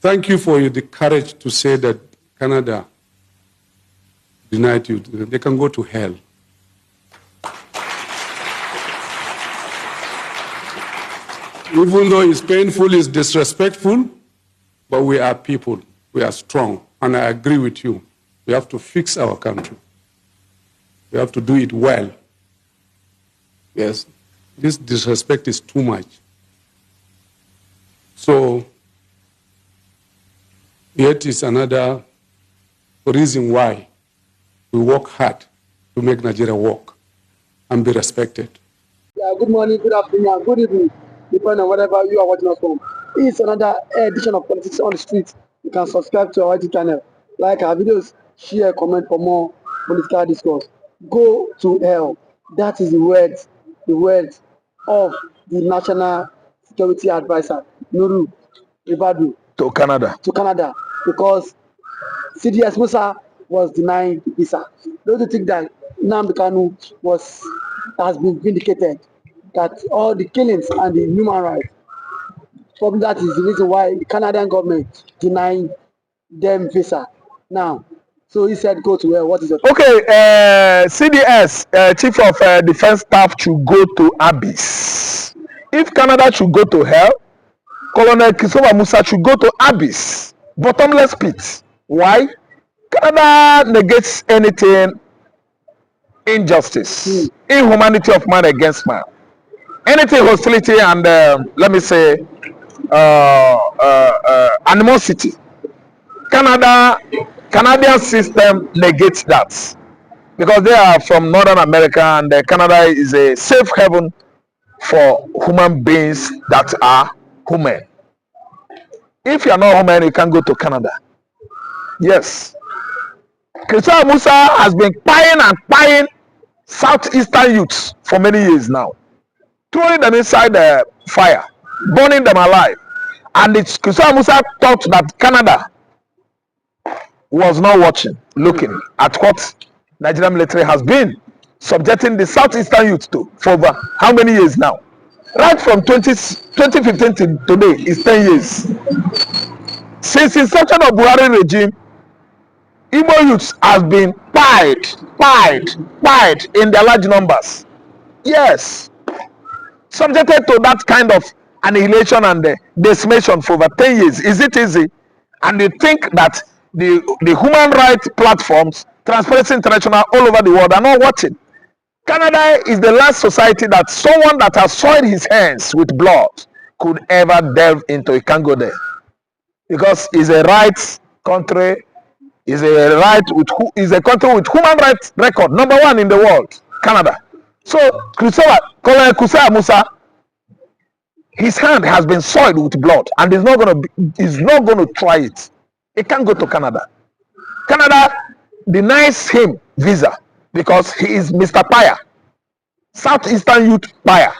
Thank you for the courage to say that Canada denied you. They can go to hell. Even though it's painful, it's disrespectful, but we are people. We are strong. And I agree with you. We have to fix our country. We have to do it well. Yes, this disrespect is too much. So, yet is another reason why we work hard to make Nigeria work and be respected. Yeah, good morning, good afternoon, good evening, depending on whatever you are watching us from. It's another edition of Politics on the Street. You can subscribe to our YouTube channel, like our videos, share, comment for more political discourse. Go to hell. That is the words of the National Security Advisor, Nuru Ibadu. To Canada. Because CDS Musa was denying visa. Don't you think that Nnamdi Kanu has been vindicated? That all the killings and the human rights, probably that is the reason why the Canadian government denying them visa now. So he said, go to where? What is it? Okay, CDS, Chief of Defense Staff, should go to Abyss. If Canada should go to hell, Colonel Christopher Musa should go to Abyss, bottomless pit. Why? Canada negates anything injustice, inhumanity of man against man, anything hostility and let me say animosity. Canadian system negates that because they are from Northern America and Canada is a safe haven for human beings that are human. If you are not human, you can go to Canada. Yes. Christopher Musa has been spying southeastern youths for many years now, throwing them inside the fire, burning them alive. And Christopher Musa thought that Canada was not looking at what Nigerian military has been subjecting the southeastern youth to for over how many years now? Right from 2015 to today is 10 years. Since inception of Buhari regime, Igbo youths has been pied in their large numbers. Yes. Subjected to that kind of annihilation and decimation for over 10 years. Is it easy? And you think that the human rights platforms, Transparency International all over the world are not watching? Canada is the last society that someone that has soiled his hands with blood could ever delve into. He can't go there. Because it's a rights country, is a country with human rights record, #1 in the world, Canada. So Colonel Christopher Musa, his hand has been soiled with blood, and he's not going to try it. He can't go to Canada. Canada denies him visa because he is Mr. Paya, Southeastern Youth Paya.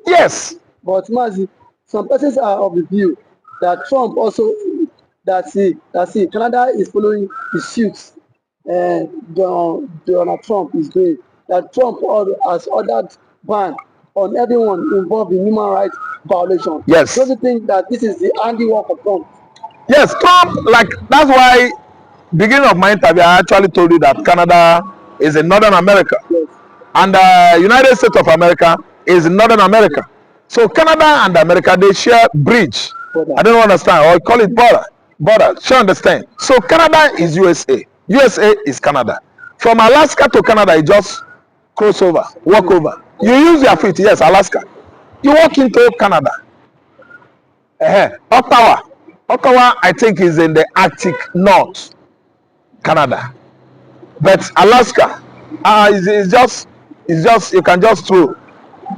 Yes. But Mazi, some persons are of the view that Trump also Canada is following the suits Donald Trump is doing. That Trump has ordered ban on everyone involved in human rights violation. Yes. Don't you think that this is the handiwork of Trump? Yes, Trump, that's why beginning of my interview I actually told you that Canada is in Northern America. Yes. And the United States of America is in Northern America. So Canada and America, they share bridge. Border. I don't understand, or call it border. Sure, understand. So Canada is USA. USA is Canada. From Alaska to Canada, you just cross over, walk over. You use your feet, yes, Alaska. You walk into Canada. Ottawa, I think, is in the Arctic North, Canada. But Alaska, is just you can just throw.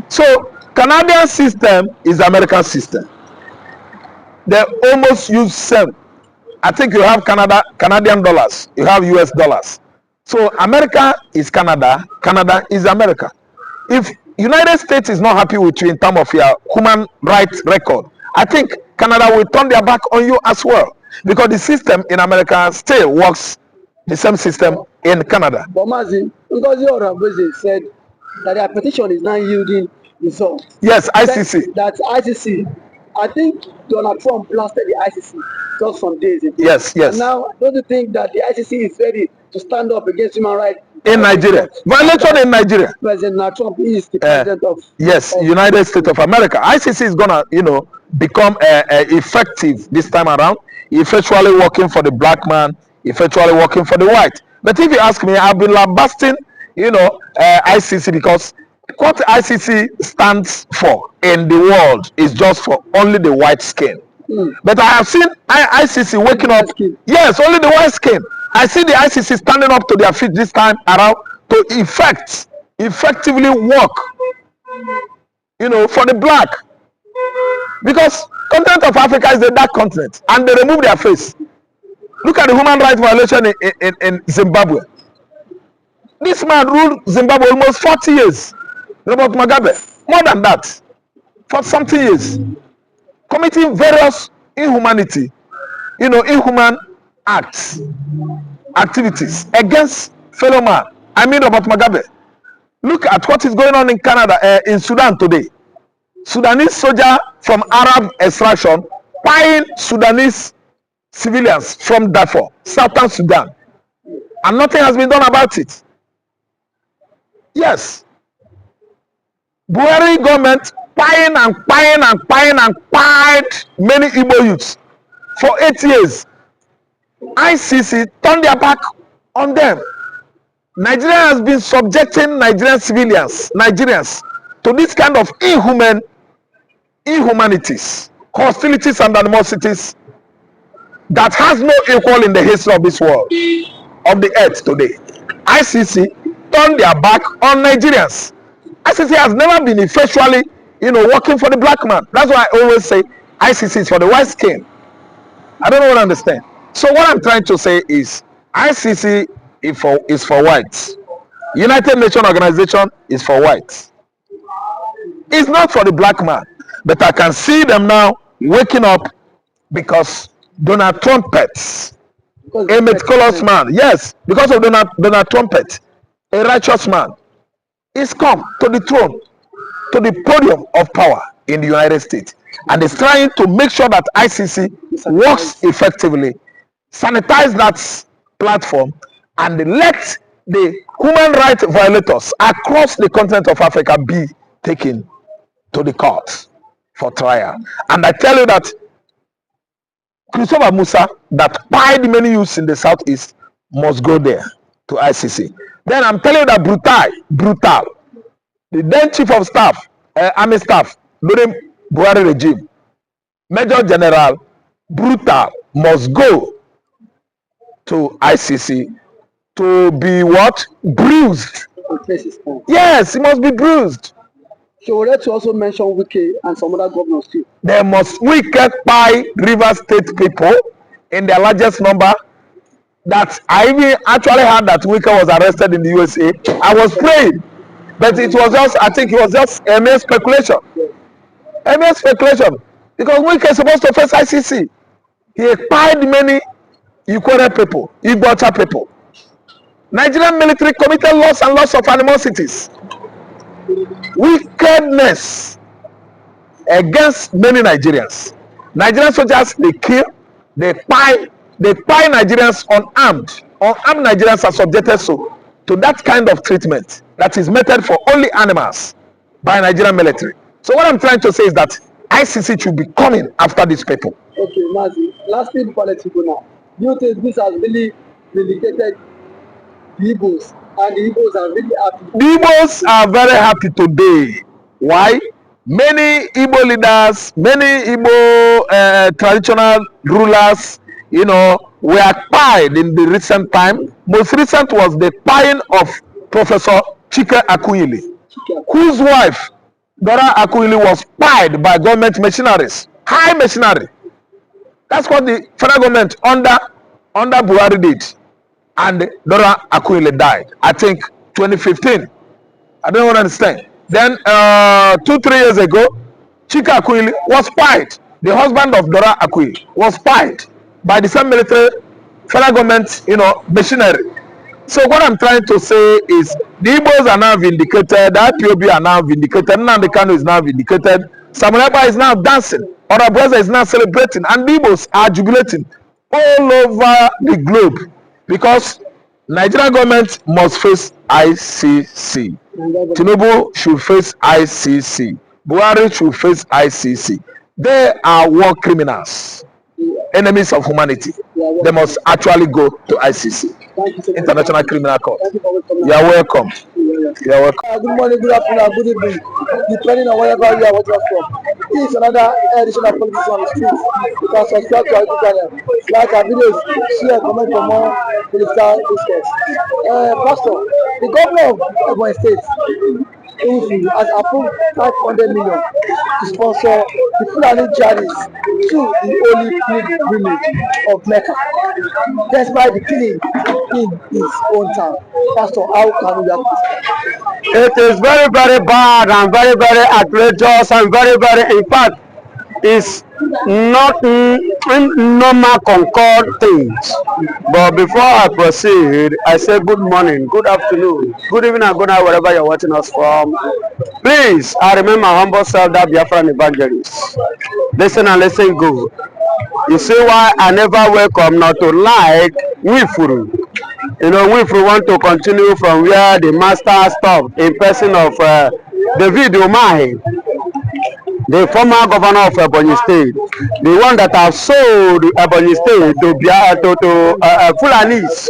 So Canadian system is American system. They almost use same. I think you have Canadian dollars, you have US dollars. So America is Canada, Canada is America. If United States is not happy with you in terms of your human rights record, I think Canada will turn their back on you as well. Because the system in America still works the same system in Canada. But Mazi, because your said that their petition is not yielding results. Yes, ICC. That ICC I think Donald Trump blasted the ICC just some days ago. Yes, yes. And now, don't you think that the ICC is ready to stand up against human rights in Nigeria? Violation in Nigeria. President Donald Trump is the president of United States of America. ICC is gonna, become effective this time around. Effectually working for the black man, effectually working for the white. But if you ask me, I've been lambasting, ICC because what ICC stands for in the world is just for only the white skin. But I have seen ICC waking up. Yes, only the white skin. I see the ICC standing up to their feet this time around to effectively work, for the black. Because continent of Africa is a dark continent, and they remove their face. Look at the human rights violation in Zimbabwe. This man ruled Zimbabwe almost 40 years. Robert Mugabe, more than that, for something years, committing various inhumanity, inhuman activities against fellow man. I mean Robert Mugabe. Look at what is going on in Canada, in Sudan today. Sudanese soldier from Arab extraction buying Sudanese civilians from Darfur, Southern Sudan, and nothing has been done about it. Yes, Buhari government buying many Igbo youths for 8 years. ICC turned their back on them. Nigeria has been subjecting Nigerian civilians, Nigerians, to this kind of inhumanities, hostilities and animosities that has no equal in the history of this world, of the earth today. ICC turned their back on Nigerians. ICC has never been effectually, working for the black man. That's why I always say ICC is for the white skin. I don't know what I understand. So what I'm trying to say is ICC is for whites. United Nations Organization is for whites. It's not for the black man. But I can see them now waking up because Donald Trumpets, a meticulous man, yes, because of Donald Trumpet, a righteous man, is come to the throne, to the podium of power in the United States, and is trying to make sure that ICC works effectively, sanitize that platform, and let the human rights violators across the continent of Africa be taken to the court for trial. And I tell you that Christopher Musa, that pied many youths in the southeast, must go there to ICC. Then I'm telling you that Brutal, the then chief of staff, army staff during Buhari regime, Major General Brutal, must go to ICC to be what? Bruised. Yes, he must be bruised. So we to also mention Wike and some other governors too. They must Wike River State people in their largest number. That I even actually heard that Wike was arrested in the USA. I was praying, but it was just, I think it was just a mere speculation. A mere speculation. Because Wike is supposed to face ICC. He expired many Ikore people, Igbo people. Nigerian military committed lots and lots of animosities, wickedness against many Nigerians. Nigerian soldiers, they kill, they pie Nigerians unarmed. Unarmed Nigerians are subjected to that kind of treatment that is meted for only animals by Nigerian military. So what I'm trying to say is that ICC should be coming after these people. Okay, Mazi, lastly before I let you go now, do you think this has really vindicated the Igbos, and the Igbos are really happy? The Igbos are very happy today. Why? Many Igbo leaders, many Igbo traditional rulers, were pied in the recent time. Most recent was the pieing of Professor Chike Akuyili, whose wife, Dora Akuyili, was pied by government machineries, high machinery. That's what the federal government under Buhari did. And Dora Akuyili died, I think 2015. I don't understand. Then 2-3 years ago, Chika Akuyili was pied. The husband of Dora Akuyili was pied by the same military federal government, machinery. So what I'm trying to say is the Igbos are now vindicated, the IPOB are now vindicated, Nnamdi Kanu is now vindicated, Samuel Ekpa is now dancing. Orabueza is now celebrating, and the Igbos are jubilating all over the globe because Nigerian government must face ICC. Tinubu should face ICC. Buhari should face ICC. They are war criminals, enemies of humanity. They must actually go to ICC, International Criminal Court. You are welcome. You are welcome. Good morning, good afternoon, good evening, depending on wherever you are watching us from. This is another edition of Politics on the Street. You can subscribe to our YouTube channel, like our videos, share, comment for more political discourse. Pastor, the governor of Ekpa State has approved 500 million to sponsor the Fulani journeys to the holy pilgrimage of Mecca, despite the killing in his own town. Pastor, how can we react? It is very, very bad and very, very outrageous and very, very, in fact, it's not normal concord things. But before I proceed, I say good morning, good afternoon, good evening, and good night, wherever you're watching us from. Please, I remain my humble self, that Biafran evangelist. Listen and listen good. You see why I never welcome not to like Wifuru. You know, Wifuru want to continue from where the master stopped in person of David Umahi, the former governor of Ebonyi State, the one that has sold Ebonyi State to Fulanis.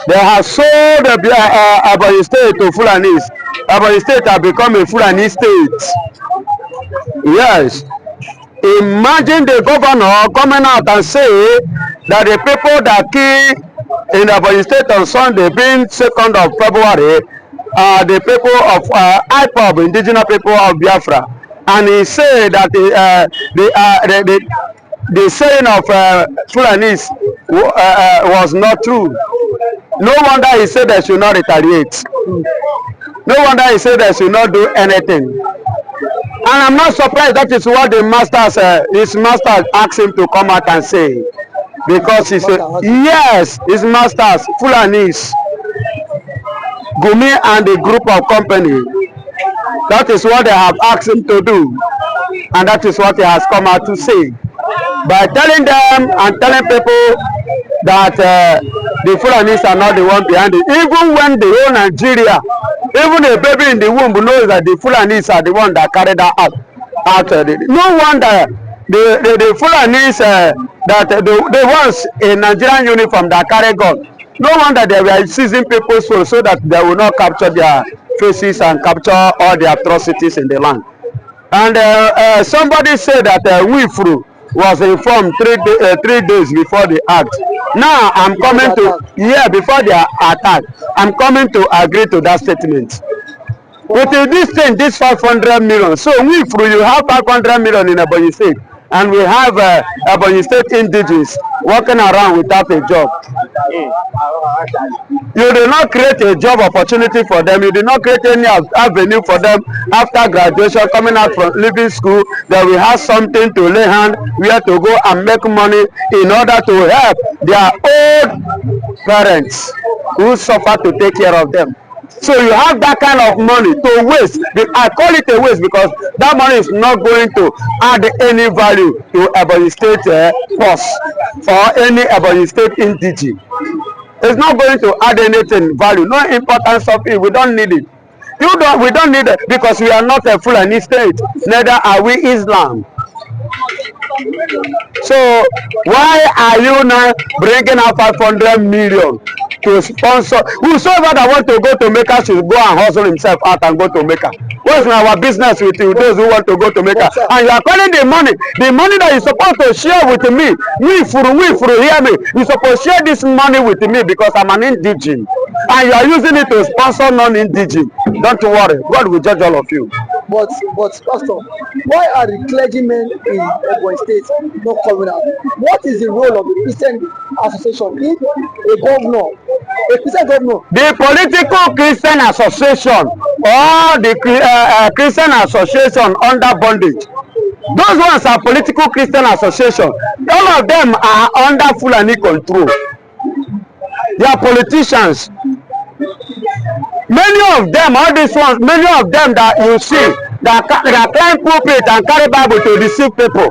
They have sold Ebonyi State to Fulanis. Ebonyi State has become a Fulani state. Yes. Imagine the governor coming out and say that the people that killed in Ebonyi State on Sunday, being 2nd of February, are the people of Ekpa, indigenous people of Biafra. And he said that the saying of Fulanis was not true. No wonder he said they should not retaliate. No wonder he said they should not do anything. And I'm not surprised that is what the masters, his master asked him to come out and say. Because he said, yes, his masters, Fulanis, Gumi and the group of company. That is what they have asked him to do. And that is what he has come out to say. By telling them and telling people that the Fulanis are not the one behind it. Even when the whole Nigeria, even a baby in the womb knows that the Fulanis are the one that carried that out. No wonder the Fulanis, that the ones in Nigerian uniform that carry gun, no wonder they were seizing people's souls so that they will not capture their faces and capture all the atrocities in the land. And somebody said that Wifru was informed 3 days before the act. Now I'm coming to, before the attack, I'm coming to agree to that statement. With this thing, this 500 million, so Wifru, you have 500 million in Ebonyi State, and we have Ebonyi State indigenous walking around without a job. You did not create a job opportunity for them. You did not create any avenue for them after graduation, coming out from leaving school, that we have something to lay hand, where to go and make money in order to help their old parents who suffer to take care of them. So you have that kind of money to waste. I call it a waste because that money is not going to add any value to Ebonyi State force or any Ebonyi State indigene. It's not going to add anything value, no importance of it. We don't need it. We don't need it because we are not a Fulani state, neither are we Islam. So why are you now bringing out 500 million to sponsor? Whosoever that want to go to Mecca should go and hustle himself out and go to Mecca. What's our business with you, those who want to go to Mecca? And you are calling the money that you're supposed to share with me. Hear me. You're supposed to share this money with me because I'm an indigene. And you are using it to sponsor non-indigene. Don't worry, God will judge all of you. But Pastor, why are the clergymen in Ebonyi State not coming out? What is the role of the Christian association if a Christian governor? The political Christian association or the Christian association under bondage, those ones are political Christian association. All of them are under Fulani control. They are politicians. Many of them, all these ones, many of them that you see that climb pulpit and carry Bible to deceive people.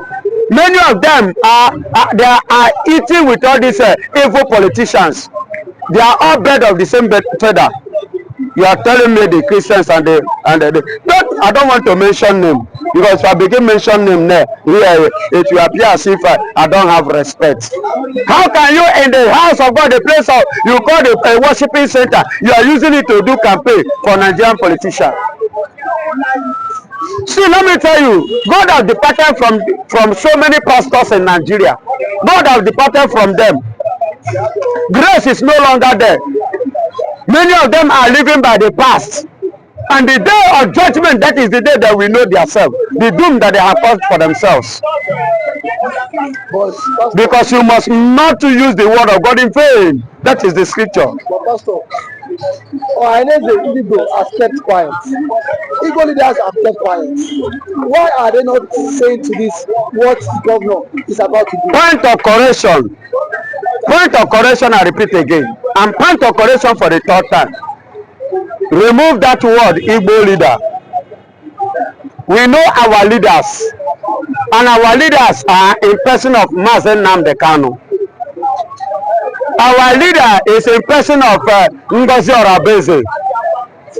Many of them they are eating with all these evil politicians. They are all bred of the same feather. You are telling me the Christians and the but I don't want to mention name, because if I begin mention name there, here it will appear as if I don't have respect. How can you in the house of God, the place of you call the worshiping center, you are using it to do campaign for Nigerian politicians? See, let me tell you, God has departed from so many pastors in Nigeria. God has departed from them. Grace is no longer there. Many of them are living by the past. And the day of judgment, that is the day that we know themselves, the doom that they have caused for themselves. Because you must not use the word of God in vain. That is the scripture. But Pastor, I know the Igbo has kept quiet. Igbo leaders have kept quiet. Why are they not saying to this what the governor is about to do? Point of correction. Point of correction, I repeat again. And point of correction for the third time. Remove that word Igbo leader. We know our leaders. And our leaders are in person of Mazen Namdekano. Our leader is in person of Ngozi Orabeze.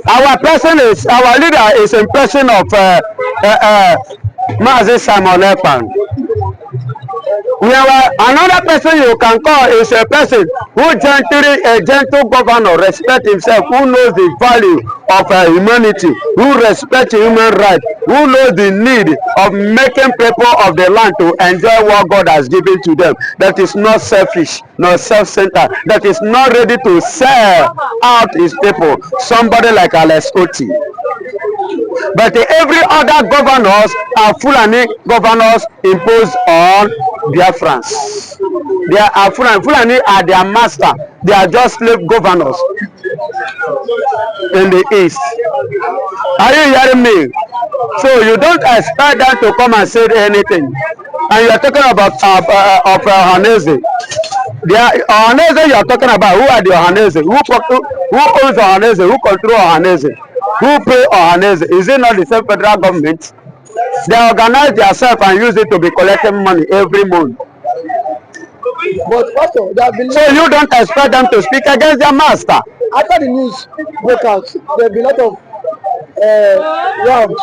Our leader is in person of Mazen Simon Ekpa. Another person you can call is a person who a gentle governor, respect himself, who knows the value of humanity, who respects human rights, who knows the need of making people of the land to enjoy what God has given to them. That is not selfish, not self-centered, that is not ready to sell out his people. Somebody like Alex Oti. But every other governors are Fulani governors imposed on Biafrans. They are Fulani are their master. They are just slave governors in the east. Are you hearing me? So you don't expect them to come and say anything. And you are talking about Ohaneze. Ohaneze you are talking about, who are the Ohaneze? Who owns Ohaneze? Who controls Ohaneze? Who pay Ohaneze? Is it not the same federal government? They organize themselves and use it to be collecting money every month. But Pastor, there have been so you don't expect them to speak against their master. After the news broke out, there have been a lot of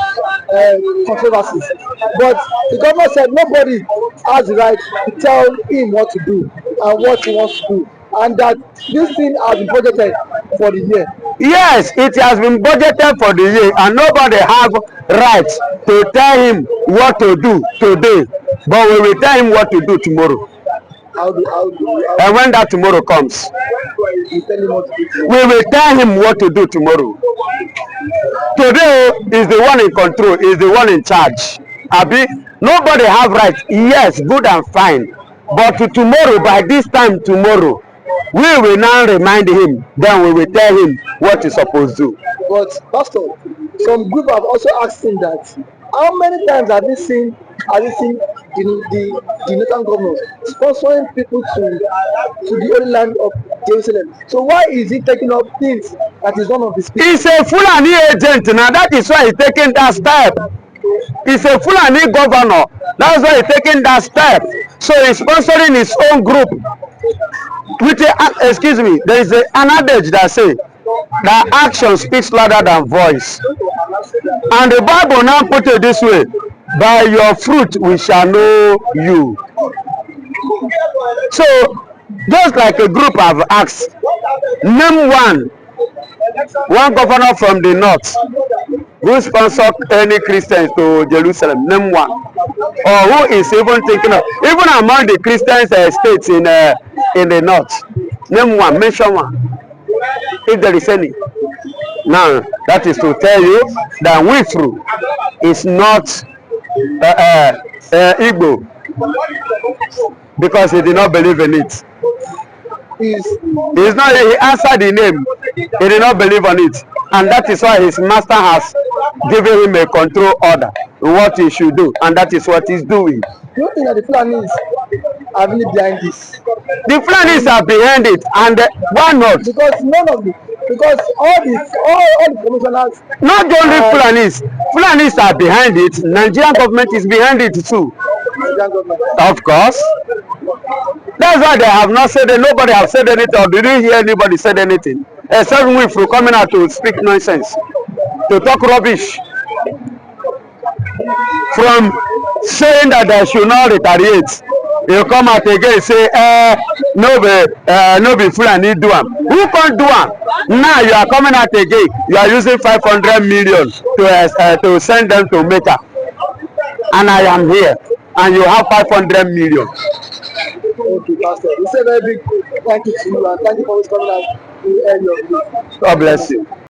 controversies. But the government said nobody has the right to tell him what to do and what he wants to do, and that this thing has been budgeted for the year. Yes, it has been budgeted for the year, and nobody have right to tell him what to do today, but we will tell him what to do tomorrow. And when that tomorrow comes, we will tell him what to do tomorrow. Today is the one in control, is the one in charge. Abi, nobody have right. Yes, good and fine. But tomorrow, by this time tomorrow, we will now remind him. Then we will tell him what he's supposed to do. But Pastor, some group have also asked him that how many times have you seen the Nathan governors sponsoring people to the holy land of Jerusalem? So why is he taking up things that is one of his people? He's a Fulani agent now. That is why he's taking that step. He's a Fulani governor. That's why he's taking that step. So he's sponsoring his own group. Excuse me, there is an adage that says that action speaks louder than voice. And the Bible now put it this way: by your fruit we shall know you. So just like a group have asked, name one governor from the north who sponsor any Christians to Jerusalem. Name one. Or who is even thinking of, even among the Christian states in the north. Name one, mention one, if there is any. Now, that is to tell you that Wifru is not Igbo, because he did not believe in it. He's not, he answered the name, he did not believe on it. And that is why his master has given him a control order on what he should do, and that is what he's doing. Do you think that the Fulanis are really behind this? The Fulanis are behind it, and why not? Because none of the Because all the commissioners, not only Fulanis are behind it, Nigerian government is behind it too. Nigerian government. Of course. That's why they have not said it. Nobody have said anything, or did you hear anybody said anything? Except we for coming out to speak nonsense, to talk rubbish. From saying that they should not retaliate, you come out again say, no be Fulani do am. Who can't do am? Now you are coming out again. You are using 500 million to send them to Mecca, and I am here, and you have 500 million. Okay, Pastor. We say very big thank you to you and thank you for always coming out to end your video. God bless you.